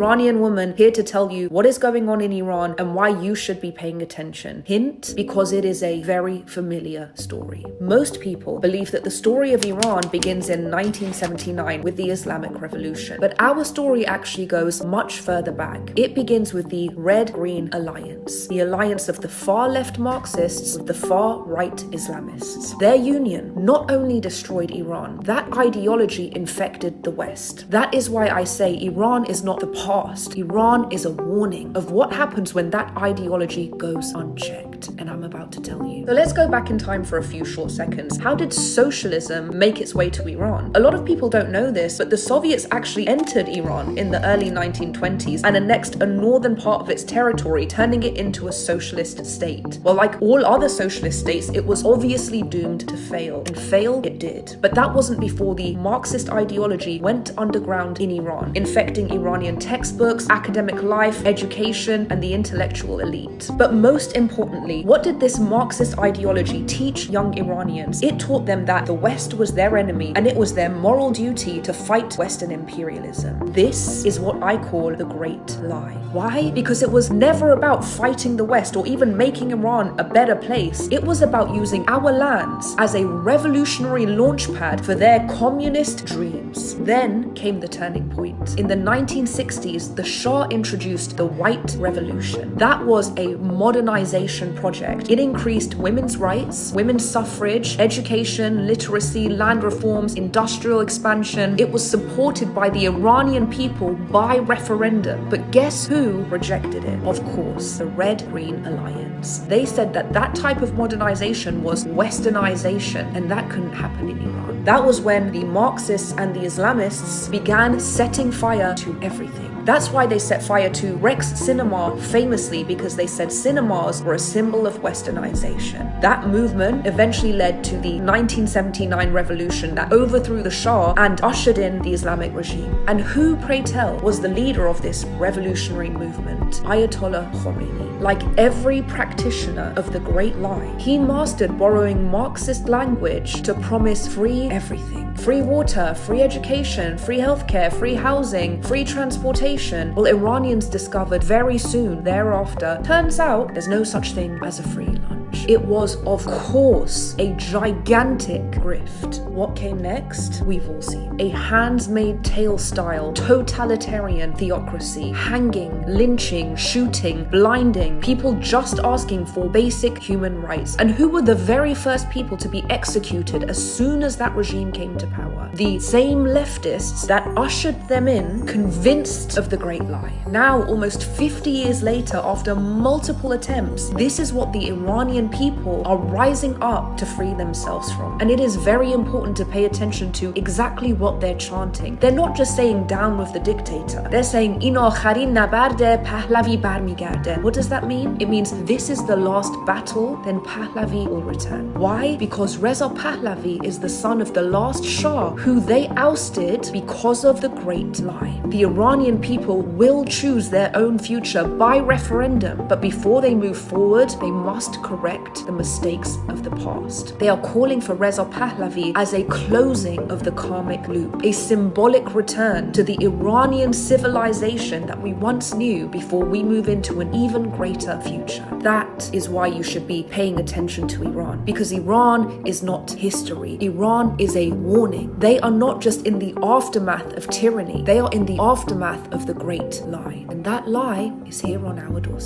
Iranian woman here to tell you what is going on in Iran and why you should be paying attention. Hint, because it is a very familiar story. Most people believe that the story of Iran begins in 1979 with the Islamic Revolution, but our story actually goes much further back. It begins with the Red-Green Alliance, the alliance of the far-left Marxists with the far-right Islamists. Their union not only destroyed Iran, that ideology infected the West. That is why I say Iran is not the past. Iran is a warning of what happens when that ideology goes unchecked, and I'm about to tell you. So let's go back in time for a few short seconds. How did socialism make its way to Iran? A lot of people don't know this, but the Soviets actually entered Iran in the early 1920s and annexed a northern part of its territory, turning it into a socialist state. Well, like all other socialist states, it was obviously doomed to fail, and fail it did. But that wasn't before the Marxist ideology went underground in Iran, infecting Iranian textbooks, academic life, education, and the intellectual elite. But most importantly, what did this Marxist ideology teach young Iranians? It taught them that the West was their enemy and it was their moral duty to fight Western imperialism. This is what I call the Great Lie. Why? Because it was never about fighting the West or even making Iran a better place. It was about using our lands as a revolutionary launchpad for their communist dreams. Then came the turning point. In the 1960s, the Shah introduced the White Revolution. That was a modernization project. It increased women's rights, women's suffrage, education, literacy, land reforms, industrial expansion. It was supported by the Iranian people by referendum. But guess who rejected it? Of course, the Red-Green Alliance. They said that that type of modernization was westernization, and that couldn't happen in Iran. That was when the Marxists and the Islamists began setting fire to everything. That's why they set fire to Rex Cinema famously, because they said cinemas were a symbol of westernization. That movement eventually led to the 1979 revolution that overthrew the Shah and ushered in the Islamic regime. And who, pray tell, was the leader of this revolutionary movement? Ayatollah Khomeini. Like every practitioner of the Great Lie, he mastered borrowing Marxist language to promise free everything. Free water, free education, free healthcare, free housing, free transportation. Well, Iranians discovered very soon thereafter, turns out there's no such thing as a free lunch. It was, of course, a gigantic grift. What came next? We've all seen. A hands-made tale-style, totalitarian theocracy. Hanging, lynching, shooting, blinding, people just asking for basic human rights. And who were the very first people to be executed as soon as that regime came to power? The same leftists that ushered them in, convinced of the Great Lie. Now, almost 50 years later, after multiple attempts, this is what the Iranian people are rising up to free themselves from. And it is very important to pay attention to exactly what they're chanting. They're not just saying down with the dictator. They're saying in akharin nabarde Pahlavi barmigarde. What does that mean? It means this is the last battle, then Pahlavi will return. Why? Because Reza Pahlavi is the son of the last Shah, who they ousted because of the Great Lie. The Iranian people will choose their own future by referendum, but before they move forward, they must correct the mistakes of the past. They are calling for Reza Pahlavi as a closing of the karmic loop, a symbolic return to the Iranian civilization that we once knew before we move into an even greater future. That is why you should be paying attention to Iran, because Iran is not history. Iran is a warning. They are not just in the aftermath of tyranny, they are in the aftermath of the Great Lie. And that lie is here on our doorstep.